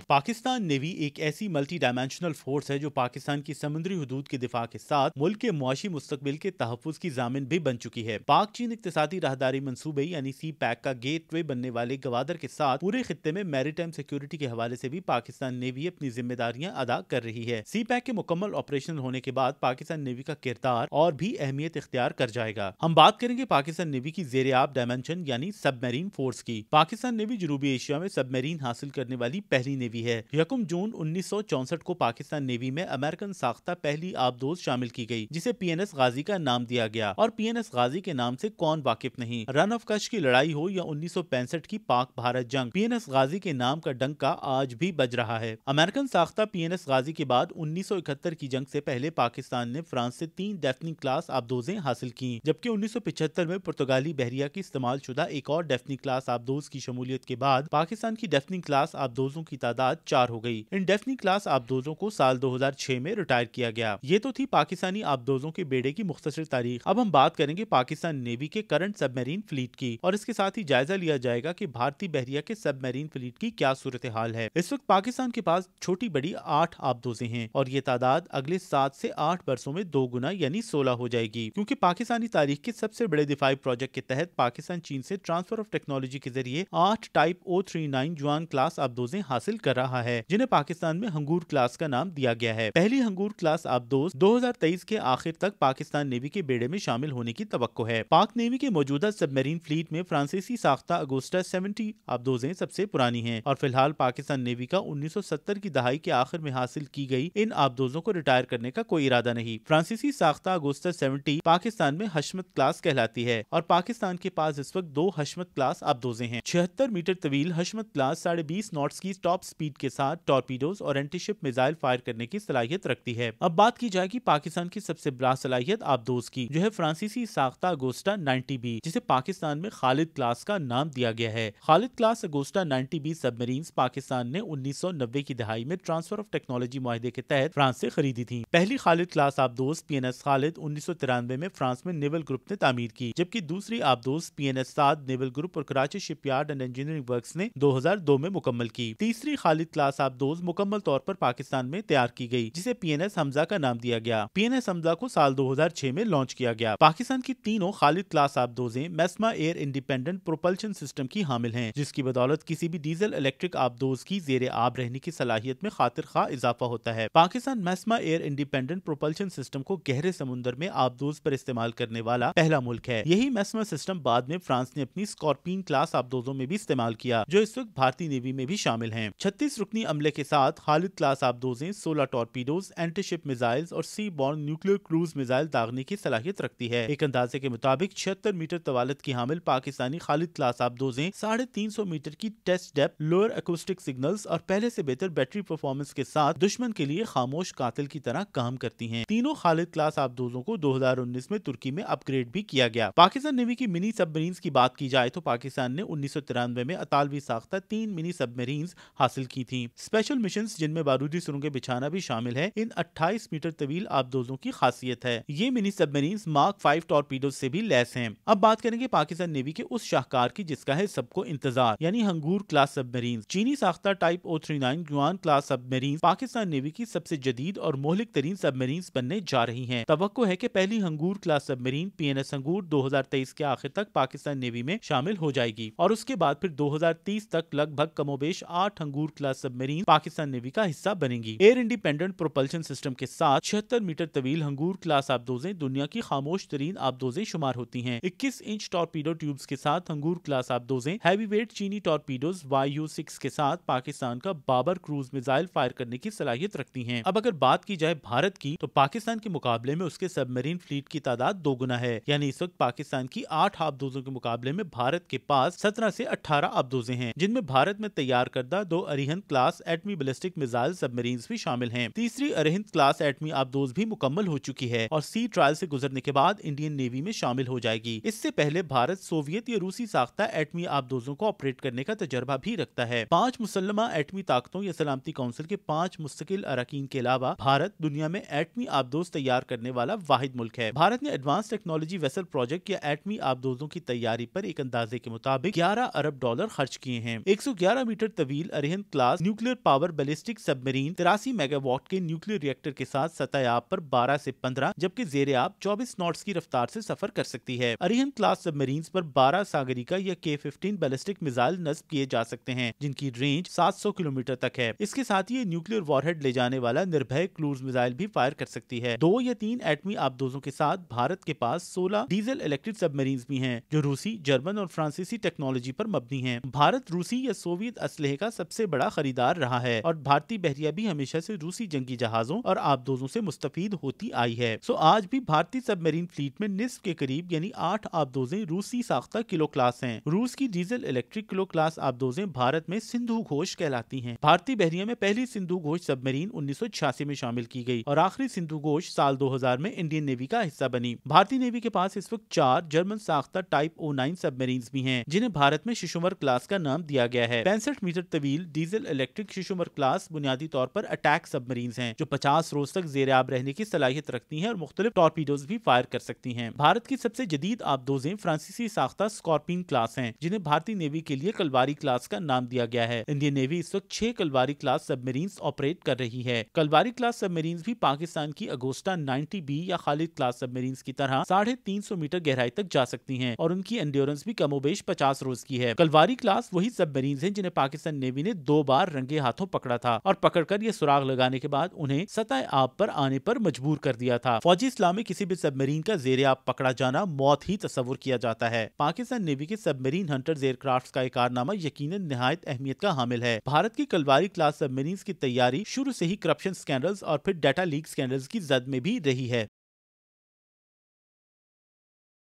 Pakistan navy एक ऐसी multi dimensional force है जो पाकिस्तान की समुद्री हदूद के दिफा के साथ मुल्क के मुआशी मुस्तकबिल के तहफ़्फ़ुज़ की ज़ामिन भी बन चुकी है। पाक चीन इक़्तिसादी राहदारी मंसूबे यानी सी पैक का गेटवे बनने वाले गवादर के साथ पूरे खित्ते में मैरीटाइम सिक्योरिटी के हवाले से भी पाकिस्तान नेवी अपनी जिम्मेदारियां अदा कर रही है। सी पैक के मुकम्मल ऑपरेशनल होने के बाद पाकिस्तान नेवी का किरदार और भी अहमियत इख्तियार कर जाएगा। हम बात करेंगे पाकिस्तान नेवी की ज़ेर-ए-आब डायमेंशन यानी सबमरीन फोर्स की। पाकिस्तान नेवी जनूबी एशिया में सबमरीन हासिल करने वाली पहली नेवी है। 1 जून 1964 को पाकिस्तान नेवी में अमेरिकन साख्ता पहली आबदोज शामिल की गई, जिसे PNS गाजी का नाम दिया गया। और PNS गाजी के नाम से कौन वाकिफ नहीं। रन ऑफ कच्छ की लड़ाई हो या 1965 की पाक भारत जंग, PNS गाजी के नाम का डंका आज भी बज रहा है। अमेरिकन साख्ता PNS गाजी के बाद 1971 की जंग से पहले पाकिस्तान ने फ्रांस से 3 डेफनी क्लास आबदोजें हासिल की, जबकि 1975 में पुर्तगाली बहरिया की इस्तेमाल शुदा एक और डेफनी क्लास आबदोज की शमूलियत के बाद पाकिस्तान की डेफनी क्लास आबदोजों की तादाद 4 हो गई। इन डेफनी क्लास आबदोजों को साल 2006 में रिटायर किया गया। ये तो थी पाकिस्तानी आबदोजों के बेड़े की मुख्तसर तारीख। अब हम बात करेंगे पाकिस्तान नेवी के करंट सबमरीन फ्लीट की, और इसके साथ ही जायजा लिया जाएगा कि भारतीय बहरिया के सबमरीन फ्लीट की क्या सूरत हाल है। इस वक्त पाकिस्तान के पास छोटी बड़ी 8 आबदोजें हैं और ये तादाद अगले 7 से 8 बरसों में 2 गुना यानी 16 हो जाएगी, क्योंकि पाकिस्तानी तारीख के सबसे बड़े दिफाई प्रोजेक्ट के तहत पाकिस्तान चीन से ट्रांसफर ऑफ टेक्नोलॉजी के जरिए 8 टाइप O39 जवान क्लास आबदोजें हासिल कर रहा है, जिन्हें पाकिस्तान में हंगूर क्लास का नाम दिया गया है। पहली हंगूर क्लास आबदोज 2023 के आखिर तक पाकिस्तान नेवी के बेड़े में शामिल होने की तवक्को है। पाक नेवी के मौजूदा सबमरीन फ्लीट में फ्रांसीसी साख्ता अगोस्टा 70 आबदोजें सबसे पुरानी हैं, और फिलहाल पाकिस्तान नेवी का 1970 की दहाई के आखिर में हासिल की गई इन आबदोजों को रिटायर करने का कोई इरादा नहीं। फ्रांसीसी साख्ता अगोस्टा 70 पाकिस्तान में हशमत क्लास कहलाती है, और पाकिस्तान के पास इस वक्त 2 हशमत क्लास आबदोजें हैं। 76 मीटर तवील हशमत क्लास 20.5 नॉट्स की टॉप स्पीड के साथ टॉर्पीडोज और एंटीशिप मिसाइल फायर करने की सलाहियत रखती है। अब बात की जाएगी पाकिस्तान की सबसे बड़ा सलाहियत आबदोज की, जो है फ्रांसीसी साख्ता अगोस्टा 90B, जिसे पाकिस्तान में खालिद क्लास का नाम दिया गया है। Khalid class Agosta 90B submarines Pakistan ने 1990 की दहाई में ट्रांसफर ऑफ टेक्नोलॉजी मुआहदे के तहत फ्रांस से खरीदी थी। पहली खालिद क्लास आबदोज PNS खालिद 1993 में फ्रांस में नेवल ग्रुप ने तामीर की, जबकि दूसरी आबदोज PNS साद नेवल ग्रुप और Karachi shipyard and engineering works ने 2002 में मुकम्मल की। तीसरी खालिद क्लास आबदोज मुकम्मल तौर पर पाकिस्तान में तैयार की गई, जिसे PNS हमजा का नाम दिया गया। PNS हमजा को साल 2006 में लॉन्च किया गया। पाकिस्तान की तीनों खालिद क्लास आबदोजें MESMA air independent propulsion system की हामिल हैं, जिसकी बदौलत किसी भी डीजल इलेक्ट्रिक आबदोज की ज़ेरे आब रहने की सलाहियत में खातिर खा इजाफा होता है। Pakistan MESMA air independent propulsion system को गहरे समुद्र में आबदोज पर इस्तेमाल करने वाला पहला मुल्क है। यही मेस्मा सिस्टम बाद में फ्रांस ने अपनी स्कॉर्पियन क्लास आबदोजों में भी इस्तेमाल किया, जो इस वक्त भारतीय नेवी में भी शामिल हैं। 36 रुकनी अमले के साथ खालिद क्लास आबदोजें 16 टॉर्पीडोज, एंटीशिप मिसाइल्स और sea borne nuclear cruise missile दागने की सलाहियत रखती है। एक अंदाजे के मुताबिक 76 मीटर तवालत की हामिल पाकिस्तानी खालिद क्लास आबदोजें 350 मीटर की test depth, lower acoustic signals और पहले से बेहतर बैटरी परफॉर्मेंस के साथ दुश्मन के लिए खामोश कातिल की तरह काम करती हैं। तीनों खालिद क्लास आबदोजों को 2019 में तुर्की में अपग्रेड भी किया गया। पाकिस्तान नेवी की मिनी सबमरीन्स की बात की जाए तो पाकिस्तान ने 1993 में अतालवी साख्ता 3 मिनी सबमरीन्स हासिल की थी। स्पेशल मिशन जिनमें बारूदी सुरंगें बिछाना भी शामिल है, इन 28 मीटर तवील आबदोजों की खासियत है। ये मिनी सबमरीन्स मार्क 5 टॉर्पीडोज से भी लैस हैं। अब बात करेंगे पाकिस्तान नेवी के उस शाहकार की जिसका है सबको इंतजार, यानी हंगूर क्लास सबमरीन्स। चीनी साख्ता टाइप O39 जुआन क्लास सबमरीन्स पाकिस्तान नेवी की सबसे जदीद और मोहलिक तरीन सबमरीन्स बनने जा रही हैं। तवक्को है कि पहली हंगूर क्लास सबमरीन PNS हंगूर 2023 के आखिर तक पाकिस्तान नेवी में शामिल हो जाएगी, और उसके बाद फिर 2030 तक लगभग कमोबेश 8 हंगूर क्लास सबमरीन पाकिस्तान नेवी का हिस्सा बनेंगी। एयर इंडिपेंडेंट प्रोपल्शन सिस्टम के साथ 76 मीटर तवील हंगूर क्लास आबदोजें दुनिया की खामोश तरीन आबदोजें शुमार होती हैं। 21 इंच टॉर्पीडो ट्यूब्स के साथ हंगूर क्लास आबदोजें हैवीवेट चीनी टॉर्पीडोज YU-6 के साथ पाकिस्तान का बाबर क्रूज मिसाइल फायर करने की सलाहियत रखती हैं। अब अगर बात की जाए भारत की, तो पाकिस्तान के मुकाबले में उसके सबमरीन फ्लीट की तादाद 2 गुना है, यानी इस वक्त पाकिस्तान की 8 आबदोजों के मुकाबले में भारत के पास 17 से 18 आबदोजें हैं, जिनमें भारत में तैयार करदा 2 अरिहंत क्लास एटमी बैलिस्टिक मिसाइल सबमरीन्स भी शामिल हैं। तीसरी अरिहंत क्लास एटमी आबदोज भी मुकम्मल हो चुकी है और सी ट्रायल से गुजरने के बाद इंडियन नेवी में शामिल हो जाएगी। इससे पहले भारत सोवियत या रूसी साख्ता एटमी आबदोजों को ऑपरेट करने का तजर्बा भी रखता है। 5 मुसल्लमा एटमी ताकतों या सलामती काउंसिल के 5 मुस्तकिल अरकान के अलावा भारत दुनिया में एटमी आबदोज तैयार करने वाला वाहिद मुल्क है। भारत ने एडवांस टेक्नोलॉजी वेसल प्रोजेक्ट या एटमी आबदोजों की तैयारी पर एक अंदाजे के मुताबिक $11 अरब खर्च किए हैं। 111 मीटर तवील Arihant class nuclear power ballistic submarine 83 megawatt के न्यूक्लियर रिएक्टर के साथ सतह आब पर 12 से 15 जबकि ज़ेरे आब 24 नॉट्स की रफ्तार से सफर कर सकती है। अरिहंत क्लास सबमरीन्स पर 12 सागरिका या K-15 बैलिस्टिक मिसाइल नस्ब किए जा सकते हैं जिनकी रेंज 700 किलोमीटर तक है। इसके साथ ही न्यूक्लियर वॉरहेड ले जाने वाला निर्भय क्रूज मिसाइल भी फायर कर सकती है। 2 या 3 एटमी आबदोजों के साथ भारत के पास 16 डीजल इलेक्ट्रिक सबमरीन्स भी हैं जो रूसी, जर्मन और फ्रांसीसी टेक्नोलॉजी पर मबनी हैं। भारत रूसी या सोवियत असलहे का सबसे बड़ा खरीदार रहा है और भारतीय बहरिया भी हमेशा से रूसी जंगी जहाजों और आबदोजों से मुस्तफीद होती आई है। आज भी भारतीय सबमरीन फ्लीट में निस्फ के करीब यानी 8 आबदोजें रूसी साख्ता किलो क्लास हैं। रूस की डीजल इलेक्ट्रिक किलो क्लास आबदोजें भारत में सिंधु घोष कहलाती हैं। भारतीय बहरिया में पहली सिंधु घोष सबमरीन 1986 में शामिल की गई और आखिरी सिंधु घोष साल 2000 में इंडियन नेवी का हिस्सा बनी। भारतीय नेवी के पास इस वक्त 4 जर्मन साख्ता टाइप O9 सबमरीन्स भी हैं जिन्हें भारत में शिशुमर क्लास का नाम दिया गया है। 65 मीटर तवील डीजल इलेक्ट्रिक शिशुमर क्लास बुनियादी तौर पर अटैक सबमरीन्स हैं जो 50 रोज तक ज़ेरे आब रहने की सलाहियत रखती हैं और मुख्तलिफ टॉर्पीडोज भी फायर कर सकती हैं। भारत की सबसे जदीद आबदोजें फ्रांसीसी साख्ता स्कॉर्पियन क्लास हैं जिन्हें भारतीय नेवी के लिए कलवारी क्लास का नाम दिया गया है। इंडियन नेवी इस वक्त 6 कलवारी क्लास सबमरीन्स ऑपरेट कर रही है। कलवारी क्लास सबमरीन्स भी पाकिस्तान की अगोस्टा 90B या खालिद क्लास सबमरीन्स की तरह 350 मीटर गहराई तक जा सकती हैं और उनकी एंड्योरेंस भी कमोबेश 50 रोज की है। कलवारी क्लास वही सबमरीन्स हैं जिन्हें पाकिस्तान नेवी ने 2 बार रंगे हाथों पकड़ा था और पकड़कर ये सुराग लगाने के बाद उन्हें सतह आब पर आने पर मजबूर कर दिया था। फौजी इस्लाम में किसी भी सबमरीन का ज़ेरे आब पकड़ा जाना मौत ही तस्वुर किया जाता है। पाकिस्तान नेवी के सबमरीन हंटर्स एयरक्राफ्ट का कारनामा यकीनन निहायत अहमियत का हामिल है। भारत की कलवारी क्लास सबमरीन्स की तैयारी शुरू से ही करप्शन स्कैंडल्स और फिर डाटा लीक स्कैंडल्स की जद में भी रही है।